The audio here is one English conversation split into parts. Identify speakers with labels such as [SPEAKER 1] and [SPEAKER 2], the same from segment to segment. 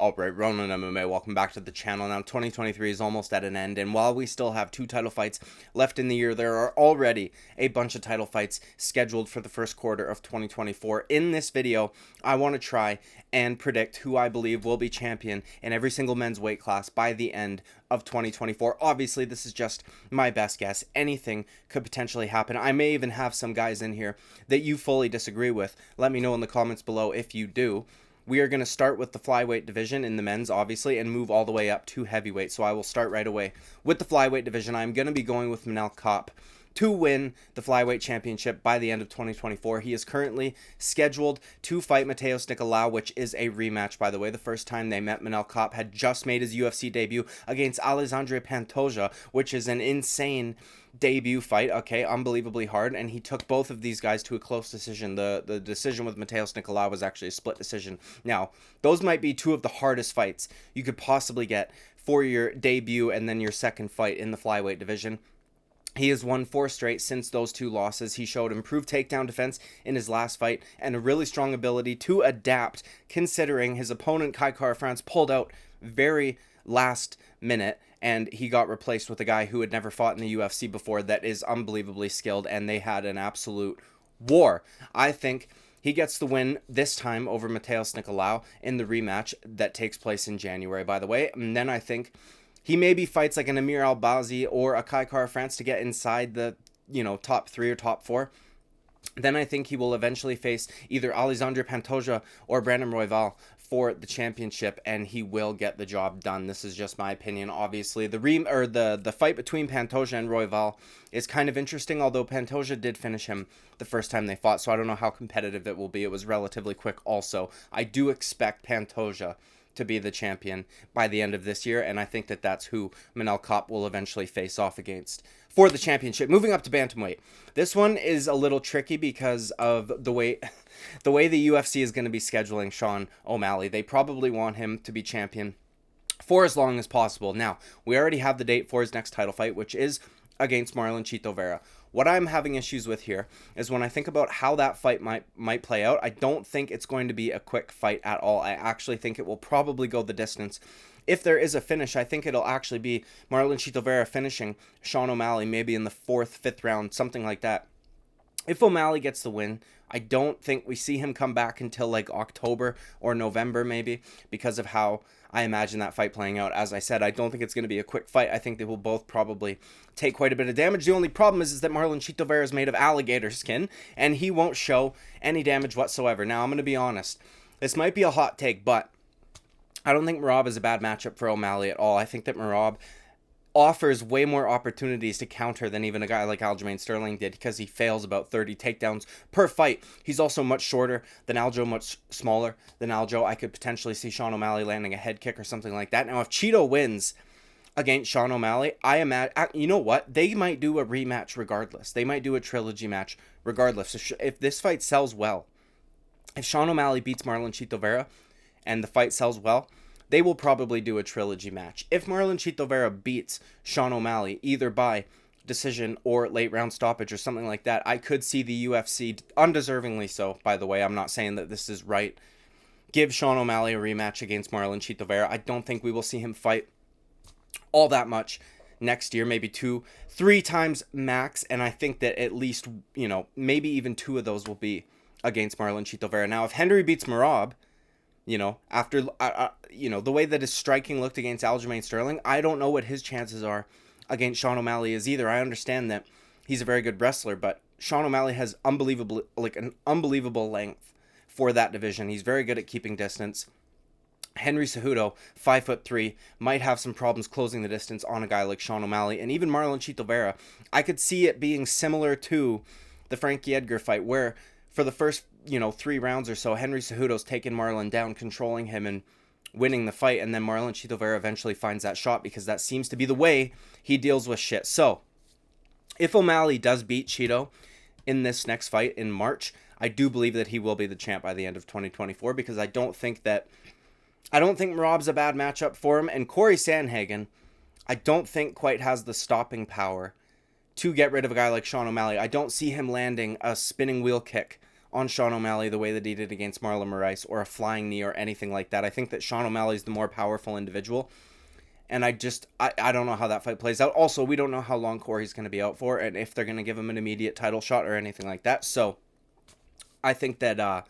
[SPEAKER 1] Alright, Ronan MMA, welcome back to the channel. Now, 2023 is almost at an end, and while we still have 2 title fights left in the year, there are already a bunch of title fights scheduled for the first quarter of 2024. In this video, I want to try and predict who I believe will be champion in every single men's weight class by the end of 2024. Obviously, this is just my best guess. Anything could potentially happen. I may even have some guys in here that you fully disagree with. Let me know in the comments below if you do. We are going to start with the flyweight division in the men's, obviously, and move all the way up to heavyweight. So I will start right away with the flyweight division. I'm going to be going with Manel Kape to win the flyweight championship by the end of 2024. He is currently scheduled to fight Matheus Nicolau, which is a rematch, by the way. The first time they met, Manel Kape had just made his UFC debut against Alexandre Pantoja, which is an insane debut fight, okay, unbelievably hard, and he took both of these guys to a close decision. The decision with Matheus Nicolau was actually a split decision. Now, those might be two of the hardest fights you could possibly get for your debut and then your second fight in the flyweight division. He has won 4 straight since those 2 losses. He showed improved takedown defense in his last fight and a really strong ability to adapt, considering his opponent Kai Kara-France pulled out very last minute and he got replaced with a guy who had never fought in the UFC before that is unbelievably skilled, and they had an absolute war. I think he gets the win this time over Matheus Nicolau in the rematch that takes place in January, by the way. And then I think he maybe fights like an Amir Albazi or a Kai Kara-France to get inside the, top 3 or top 4. Then I think he will eventually face either Alexandre Pantoja or Brandon Royval for the championship, and he will get the job done. This is just my opinion, obviously. The fight between Pantoja and Royval is kind of interesting, although Pantoja did finish him the first time they fought, so I don't know how competitive it will be. It was relatively quick also. I do expect Pantoja to be the champion by the end of this year, and I think that that's who Manel Kape will eventually face off against for the championship. Moving up to bantamweight, this one is a little tricky because of the way the UFC is going to be scheduling Sean O'Malley. They probably want him to be champion for as long as possible. Now, we already have the date for his next title fight, which is against Marlon Chito Vera. What I'm having issues with here is when I think about how that fight might play out, I don't think it's going to be a quick fight at all. I actually think it will probably go the distance. If there is a finish, I think it'll actually be Marlon Chito Vera finishing Sean O'Malley maybe in the 4th, 5th round, something like that. If O'Malley gets the win, I don't think we see him come back until like October or November maybe, because of how I imagine that fight playing out. As I said, I don't think it's going to be a quick fight. I think they will both probably take quite a bit of damage. The only problem is that Marlon Chito Vera is made of alligator skin, and he won't show any damage whatsoever. Now, I'm going to be honest. This might be a hot take, but I don't think Merab is a bad matchup for O'Malley at all. I think that Merab offers way more opportunities to counter than even a guy like Aljamain Sterling did, because he fails about 30 takedowns per fight. He's also much shorter than Aljo, much smaller than Aljo. I could potentially see Sean O'Malley landing a head kick or something like that. Now, if Chito wins against Sean O'Malley, I imagine, you know what? They might do a rematch regardless. They might do a trilogy match regardless. So if this fight sells well, if Sean O'Malley beats Marlon Chito Vera and the fight sells well, they will probably do a trilogy match. If Marlon Chito Vera beats Sean O'Malley, either by decision or late round stoppage or something like that, I could see the UFC, undeservingly so, by the way, I'm not saying that this is right, give Sean O'Malley a rematch against Marlon Chito Vera. I don't think we will see him fight all that much next year, maybe 2-3 times max, and I think that at least, maybe even 2 of those will be against Marlon Chito Vera. Now, if Henry beats Merab, after, the way that his striking looked against Aljamain Sterling, I don't know what his chances are against Sean O'Malley is either. I understand that he's a very good wrestler, but Sean O'Malley has an unbelievable length for that division. He's very good at keeping distance. Henry Cejudo, 5'3", might have some problems closing the distance on a guy like Sean O'Malley, and even Marlon Chito Vera. I could see it being similar to the Frankie Edgar fight, where for the first 3 rounds or so, Henry Cejudo's taking Marlon down, controlling him and winning the fight, and then Marlon Chito Vera eventually finds that shot, because that seems to be the way he deals with shit. So, if O'Malley does beat Chito in this next fight in March, I do believe that he will be the champ by the end of 2024, because I don't think Merab's a bad matchup for him, and Corey Sandhagen, I don't think quite has the stopping power to get rid of a guy like Sean O'Malley. I don't see him landing a spinning wheel kick on Sean O'Malley the way that he did against Marlon Moraes, or a flying knee or anything like that. I think that Sean O'Malley's the more powerful individual. And I don't know how that fight plays out. Also, we don't know how long Corey's going to be out for and if they're going to give him an immediate title shot or anything like that. So I think that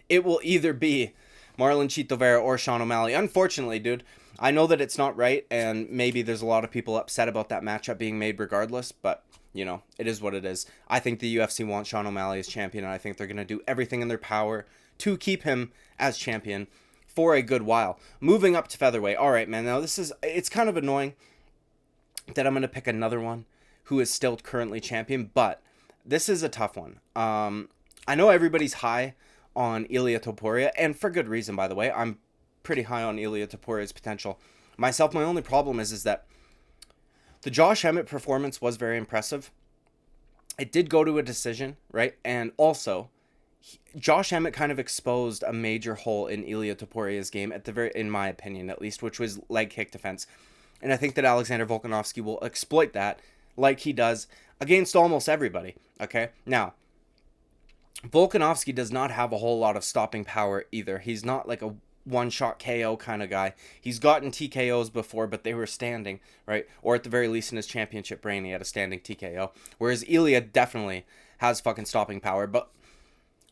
[SPEAKER 1] it will either be Marlon Chito Vera or Sean O'Malley. Unfortunately, dude, I know that it's not right, and maybe there's a lot of people upset about that matchup being made regardless, but, you know, it is what it is. I think the UFC wants Sean O'Malley as champion, and I think they're going to do everything in their power to keep him as champion for a good while. Moving up to featherweight. All right, man. Now it's kind of annoying that I'm going to pick another one who is still currently champion, but this is a tough one. I know everybody's high on Ilia Topuria, and for good reason, by the way. I'm pretty high on Ilia Topuria's potential. Myself, my only problem is that the Josh Emmett performance was very impressive. It did go to a decision, right? And also, Josh Emmett kind of exposed a major hole in Ilia Topuria's game in my opinion at least, which was leg kick defense. And I think that Alexander Volkanovski will exploit that like he does against almost everybody. Okay? Now, Volkanovski does not have a whole lot of stopping power either. He's not like a one-shot KO kind of guy. He's gotten TKOs before, but they were standing, right? Or at the very least in his championship reign, he had a standing TKO. Whereas Ilia definitely has fucking stopping power. But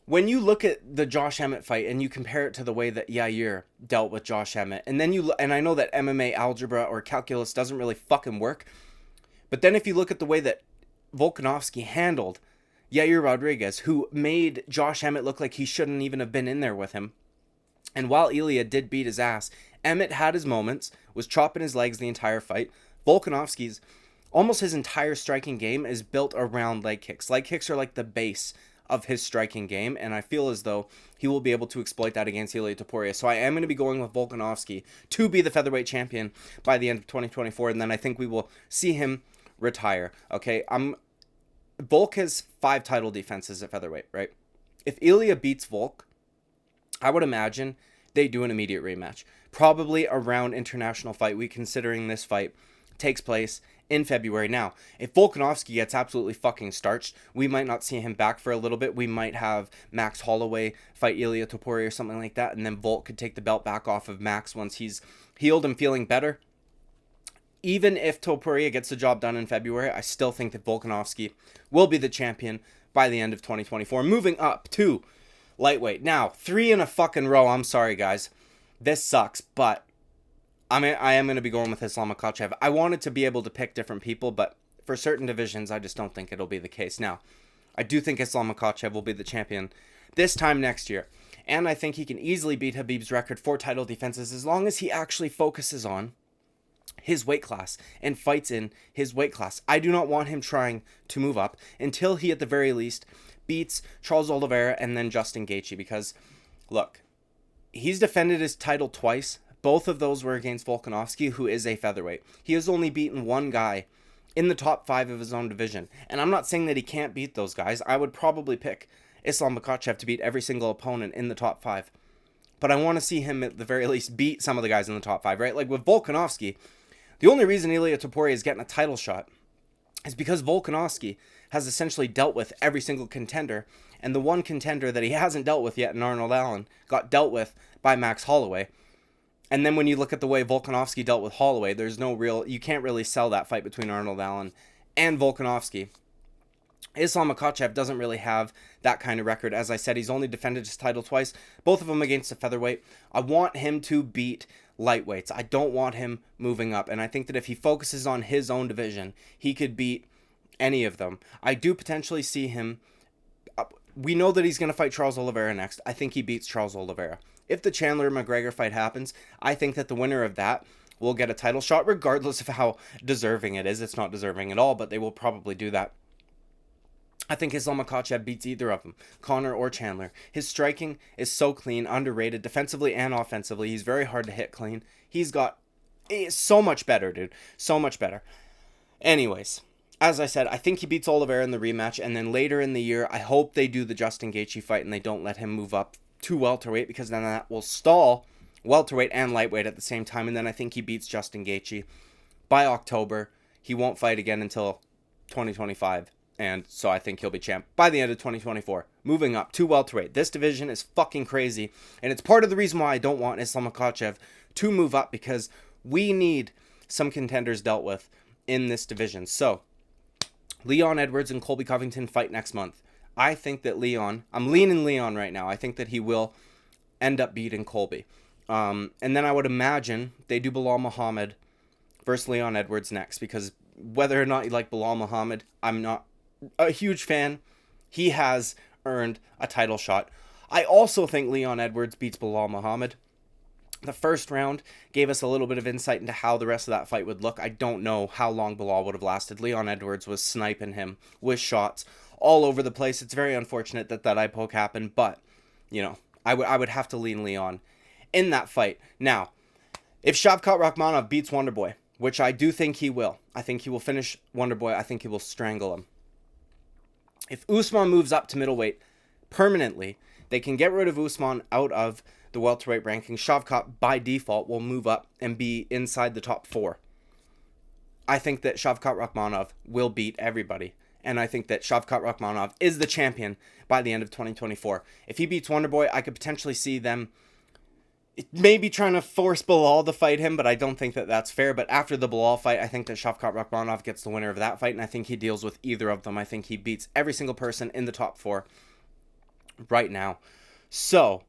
[SPEAKER 1] when you look at the Josh Emmett fight and you compare it to the way that Yair dealt with Josh Emmett, and then and I know that MMA algebra or calculus doesn't really fucking work, but then if you look at the way that Volkanovski handled Yair Rodriguez, who made Josh Emmett look like he shouldn't even have been in there with him, and while Ilia did beat his ass, Emmett had his moments, was chopping his legs the entire fight. Volkanovski's, almost his entire striking game is built around leg kicks. Leg kicks are like the base of his striking game, and I feel as though he will be able to exploit that against Ilia Topuria. So I am going to be going with Volkanovski to be the featherweight champion by the end of 2024, and then I think we will see him retire. Okay, Volk has 5 title defenses at featherweight, right? If Ilia beats Volk, I would imagine they do an immediate rematch, probably around International Fight Week, considering this fight takes place in February. Now, if Volkanovski gets absolutely fucking starched, we might not see him back for a little bit. We might have Max Holloway fight Ilia Topuria or something like that, and then Volk could take the belt back off of Max once he's healed and feeling better. Even if Topuria gets the job done in February, I still think that Volkanovski will be the champion by the end of 2024. Moving up to lightweight. Now, 3 in a fucking row. I'm sorry, guys. This sucks, but I am going to be going with Islam Makhachev. I wanted to be able to pick different people, but for certain divisions, I just don't think it'll be the case. Now, I do think Islam Makhachev will be the champion this time next year. And I think he can easily beat Khabib's record for title defenses as long as he actually focuses on his weight class and fights in his weight class. I do not want him trying to move up until he, at the very least, beats Charles Oliveira and then Justin Gaethje, because, look, he's defended his title twice. Both of those were against Volkanovski, who is a featherweight. He has only beaten one guy in the top 5 of his own division. And I'm not saying that he can't beat those guys. I would probably pick Islam Makhachev to beat every single opponent in the top 5. But I want to see him at the very least beat some of the guys in the top 5, right? Like with Volkanovski, the only reason Ilia Topuria is getting a title shot is because Volkanovski has essentially dealt with every single contender, and the one contender that he hasn't dealt with yet in Arnold Allen got dealt with by Max Holloway. And then when you look at the way Volkanovski dealt with Holloway, you can't really sell that fight between Arnold Allen and Volkanovski. Islam Makhachev doesn't really have that kind of record. As I said, he's only defended his title twice, both of them against a featherweight. I want him to beat lightweights. I don't want him moving up. And I think that if he focuses on his own division, he could beat any of them. I do potentially see him. We know that he's going to fight Charles Oliveira next. I think he beats Charles Oliveira. If the Chandler-McGregor fight happens, I think that the winner of that will get a title shot, regardless of how deserving it is. It's not deserving at all, but they will probably do that. I think Islam Makhachev beats either of them, Conor or Chandler. His striking is so clean, underrated, defensively and offensively. He's very hard to hit clean. He's so much better, dude. So much better. Anyways, as I said, I think he beats Oliveira in the rematch, and then later in the year, I hope they do the Justin Gaethje fight and they don't let him move up to welterweight, because then that will stall welterweight and lightweight at the same time, and then I think he beats Justin Gaethje by October. He won't fight again until 2025, and so I think he'll be champ by the end of 2024. moving up to welterweight. This division is fucking crazy, and it's part of the reason why I don't want Islam Makhachev to move up, because we need some contenders dealt with in this division. So, Leon Edwards and Colby Covington fight next month. I think that I'm leaning Leon right now. I think that he will end up beating Colby. And then I would imagine they do Bilal Muhammad versus Leon Edwards next, because whether or not you like Bilal Muhammad, I'm not a huge fan. He has earned a title shot. I also think Leon Edwards beats Bilal Muhammad. The first round gave us a little bit of insight into how the rest of that fight would look. I don't know how long Bilal would have lasted. Leon Edwards was sniping him with shots all over the place. It's very unfortunate that eye poke happened, but, you know, I would have to lean Leon in that fight. Now, if Shavkat Rakhmonov beats Wonderboy, which I do think he will, I think he will finish Wonderboy. I think he will strangle him. If Usman moves up to middleweight permanently, they can get rid of Usman out of the welterweight ranking. Shavkat, by default, will move up and be inside the top 4. I think that Shavkat Rakhmonov will beat everybody. And I think that Shavkat Rakhmonov is the champion by the end of 2024. If he beats Wonderboy, I could potentially see them maybe trying to force Bilal to fight him, but I don't think that that's fair. But after the Bilal fight, I think that Shavkat Rakhmonov gets the winner of that fight, and I think he deals with either of them. I think he beats every single person in the top 4 right now. So,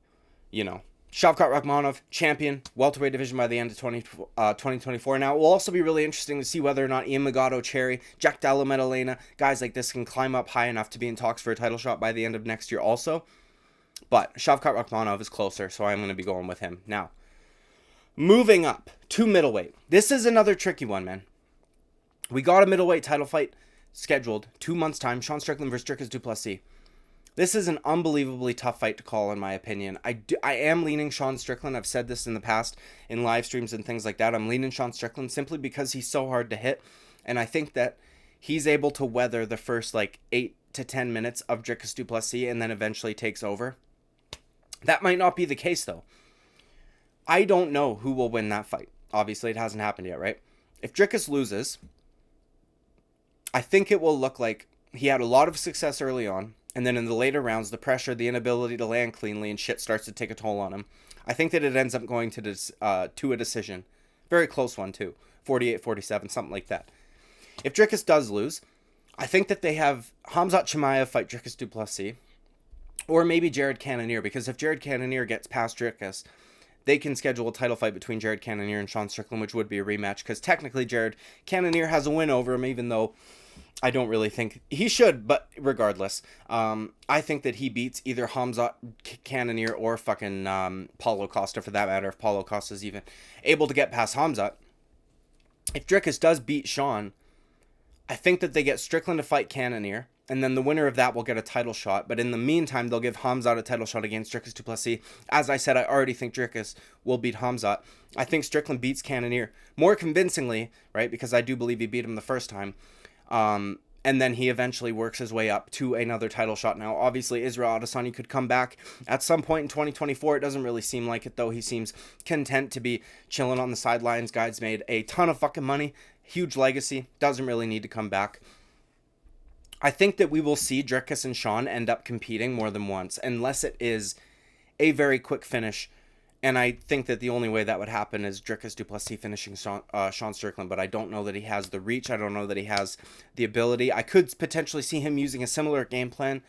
[SPEAKER 1] you know, Shavkat Rakhmonov, champion, welterweight division by the end of 2024. Now, it will also be really interesting to see whether or not Ian Magoto, Cherry, Jack Della Maddalena, guys like this can climb up high enough to be in talks for a title shot by the end of next year also. But Shavkat Rakhmonov is closer, so I'm going to be going with him. Now, moving up to middleweight. This is another tricky one, man. We got a middleweight title fight scheduled 2 months' time. Sean Strickland versus Dricus du Plessis. This is an unbelievably tough fight to call, in my opinion. I am leaning Sean Strickland. I've said this in the past in live streams and things like that. I'm leaning Sean Strickland simply because he's so hard to hit. And I think that he's able to weather the first 8 to 10 minutes of Dricus du Plessis and then eventually takes over. That might not be the case, though. I don't know who will win that fight. Obviously, it hasn't happened yet, right? If Dricus loses, I think it will look like he had a lot of success early on, and then in the later rounds, the pressure, the inability to land cleanly, and shit starts to take a toll on him. I think that it ends up going to a decision. Very close one, too. 48-47, something like that. If Dricus does lose, I think that they have Khamzat Chimaev fight Dricus du Plessis, or maybe Jared Cannonier, because if Jared Cannonier gets past Dricus, they can schedule a title fight between Jared Cannonier and Sean Strickland, which would be a rematch, because technically Jared Cannonier has a win over him, even though I don't really think he should, but regardless, I think that he beats either Khamzat Cannonier or fucking Paulo Costa, for that matter, if Paulo Costa is even able to get past Khamzat. If Dricus does beat Sean, I think that they get Strickland to fight Cannonier, and then the winner of that will get a title shot. But in the meantime, they'll give Khamzat a title shot against Dricus du Plessis. As I said, I already think Dricus will beat Khamzat. I think Strickland beats Cannonier more convincingly, right? Because I do believe he beat him the first time. And then he eventually works his way up to another title shot. Now, obviously, Israel Adesanya could come back at some point in 2024. It doesn't really seem like it, though. He seems content to be chilling on the sidelines. Guy's made a ton of fucking money. Huge legacy. Doesn't really need to come back. I think that we will see Dricus and Sean end up competing more than once, unless it is a very quick finish. And I think that the only way that would happen is Dricus du Plessis finishing Sean Strickland, but I don't know that he has the reach. I don't know that he has the ability. I could potentially see him using a similar game plan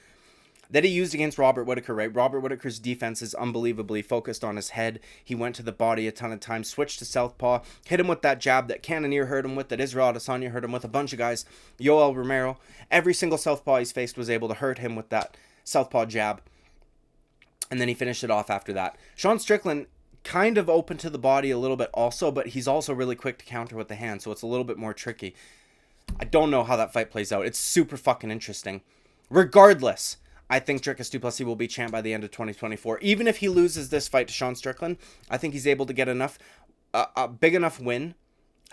[SPEAKER 1] that he used against Robert Whittaker, right? Robert Whittaker's defense is unbelievably focused on his head. He went to the body a ton of times, switched to southpaw, hit him with that jab that Cannonier hurt him with, that Israel Adesanya hurt him with, a bunch of guys, Yoel Romero. Every single southpaw he's faced was able to hurt him with that southpaw jab. And then he finished it off after that. Sean Strickland kind of open to the body a little bit also, but he's also really quick to counter with the hand, so it's a little bit more tricky. I don't know how that fight plays out. It's super fucking interesting. Regardless, I think Dricus du Plessis will be champ by the end of 2024. Even if he loses this fight to Sean Strickland, I think he's able to get a big enough win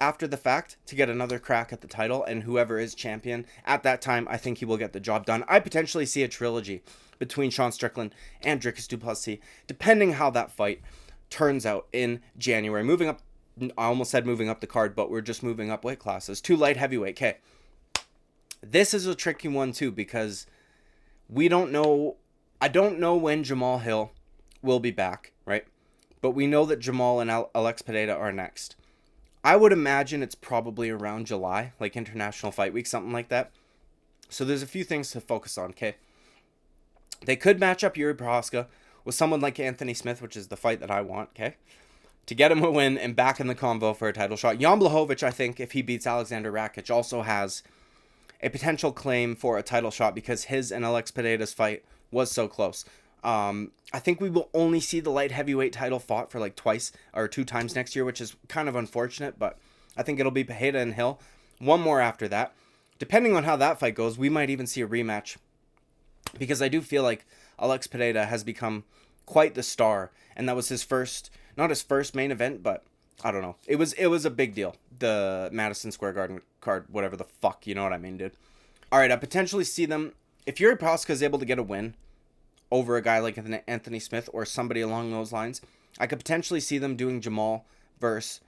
[SPEAKER 1] after the fact to get another crack at the title, and whoever is champion at that time, I think he will get the job done. I potentially see a trilogy between Sean Strickland and Dricus du Plessis, depending how that fight turns out in January. Moving up, I almost said moving up the card, but we're just moving up weight classes to light heavyweight. Okay, this is a tricky one too, because we don't know I don't know when Jamal Hill will be back, right? But we know that Jamal and Alex Pereira are next. I would imagine it's probably around July, like International Fight Week, something like that. So there's a few things to focus on, okay? They could match up Yuri Prochazka with someone like Anthony Smith, which is the fight that I want, okay? To get him a win and back in the convo for a title shot. Jan Blachowicz, I think, if he beats Alexander Rakic, also has a potential claim for a title shot because his and Alex Pereira's fight was so close. I think we will only see the light heavyweight title fought for like twice or 2 times next year, which is kind of unfortunate, but I think it'll be Pereira and Hill. One more after that. Depending on how that fight goes, we might even see a rematch because I do feel like Alex Pereira has become quite the star, and that was his first, not his first main event, but I don't know. It was a big deal. The Madison Square Garden card, whatever the fuck, you know what I mean, dude. All right, I potentially see them if Yuri Prochazka is able to get a win over a guy like Anthony Smith or somebody along those lines. I could potentially see them doing Jamal versus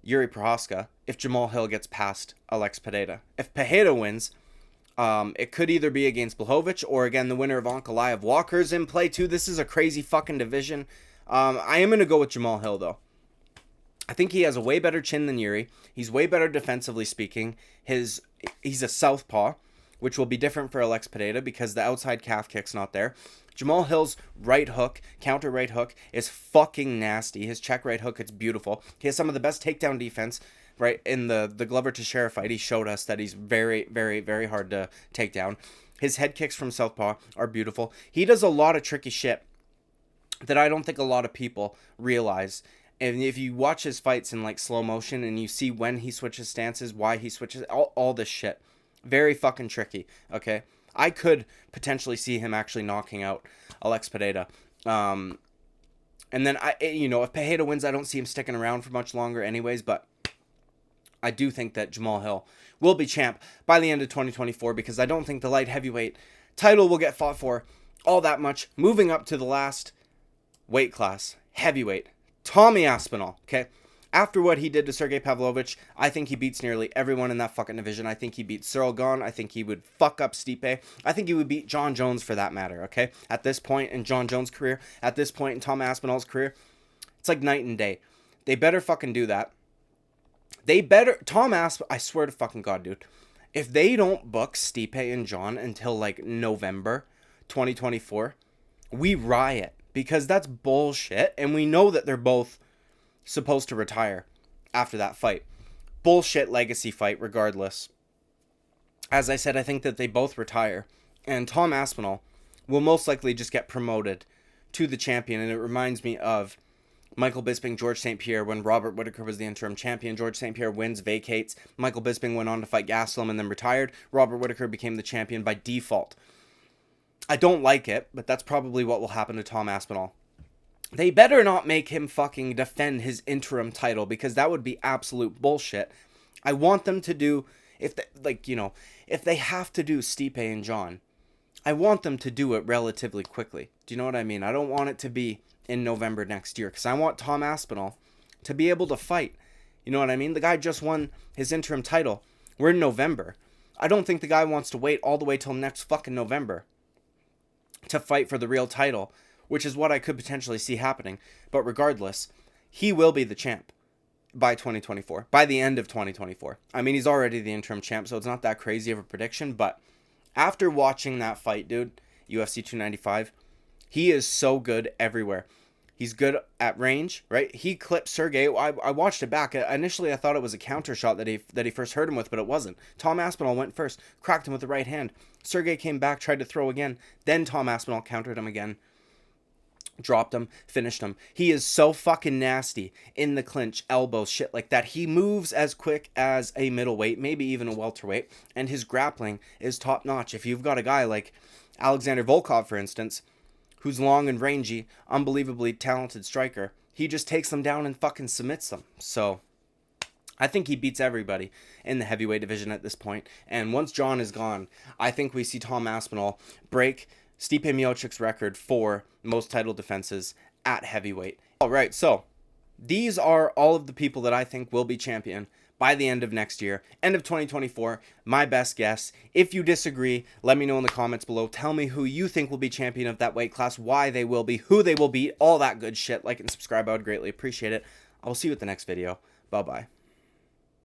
[SPEAKER 1] Yuri Prochazka if Jamal Hill gets past Alex Pereira. If Pereira wins, it could either be against Blachowicz or, again, the winner of Ankalaev. Walker's in play, too. This is a crazy fucking division. I am going to go with Jamal Hill, though. I think he has a way better chin than Yuri. He's way better defensively speaking. He's a southpaw, which will be different for Alex Pereira because the outside calf kick's not there. Jamal Hill's right hook, counter right hook, is fucking nasty. His check right hook, it's beautiful. He has some of the best takedown defense, right? In the Glover Teixeira fight, he showed us that he's very, very, very hard to take down. His head kicks from southpaw are beautiful. He does a lot of tricky shit that I don't think a lot of people realize. And if you watch his fights in like slow motion and you see when he switches stances, why he switches, all this shit. Very fucking tricky, okay? I could potentially see him actually knocking out Alex Pereira. And then, if Pereira wins, I don't see him sticking around for much longer anyways, but I do think that Jamal Hill will be champ by the end of 2024 because I don't think the light heavyweight title will get fought for all that much. Moving up to the last weight class, heavyweight, Tommy Aspinall, okay? After what he did to Sergey Pavlovich, I think he beats nearly everyone in that fucking division. I think he beats Cyril Gane. I think he would fuck up Stipe. I think he would beat Jon Jones for that matter, okay? At this point in Jon Jones' career, at this point in Tom Aspinall's career, it's like night and day. They better fucking do that. I swear to fucking God, dude. If they don't book Stipe and Jon until like November 2024, we riot because that's bullshit. And we know that they're both supposed to retire after that fight. Bullshit legacy fight regardless. As I said, I think that they both retire. And Tom Aspinall will most likely just get promoted to the champion. And it reminds me of Michael Bisping, George St. Pierre, when Robert Whittaker was the interim champion. George St. Pierre wins, vacates. Michael Bisping went on to fight Gastelum and then retired. Robert Whittaker became the champion by default. I don't like it, but that's probably what will happen to Tom Aspinall. They better not make him fucking defend his interim title because that would be absolute bullshit. I want them to do, if they have to do Stipe and Jon, I want them to do it relatively quickly. Do you know what I mean? I don't want it to be in November next year because I want Tom Aspinall to be able to fight. You know what I mean? The guy just won his interim title. We're in November. I don't think the guy wants to wait all the way till next fucking November to fight for the real title, which is what I could potentially see happening. But regardless, he will be the champ by 2024, by the end of 2024. I mean, he's already the interim champ, so it's not that crazy of a prediction. But after watching that fight, dude, UFC 295, he is so good everywhere. He's good at range, right? He clipped Sergey. I watched it back. Initially, I thought it was a counter shot that he first hurt him with, but it wasn't. Tom Aspinall went first, cracked him with the right hand. Sergey came back, tried to throw again. Then Tom Aspinall countered him again. Dropped him, finished him. He is so fucking nasty in the clinch, elbows, shit like that. He moves as quick as a middleweight, maybe even a welterweight, and his grappling is top notch. If you've got a guy like Alexander Volkov, for instance, who's long and rangy, unbelievably talented striker, he just takes them down and fucking submits them. So I think he beats everybody in the heavyweight division at this point. And once Jon is gone, I think we see Tom Aspinall break Stipe Miocic's record for most title defenses at heavyweight. All right, so these are all of the people that I think will be champion by the end of next year, end of 2024. My best guess. If you disagree, let me know in the comments below. Tell me who you think will be champion of that weight class, why they will be, who they will beat, all that good shit. Like and subscribe, I would greatly appreciate it. I will see you at the next video. Bye-bye.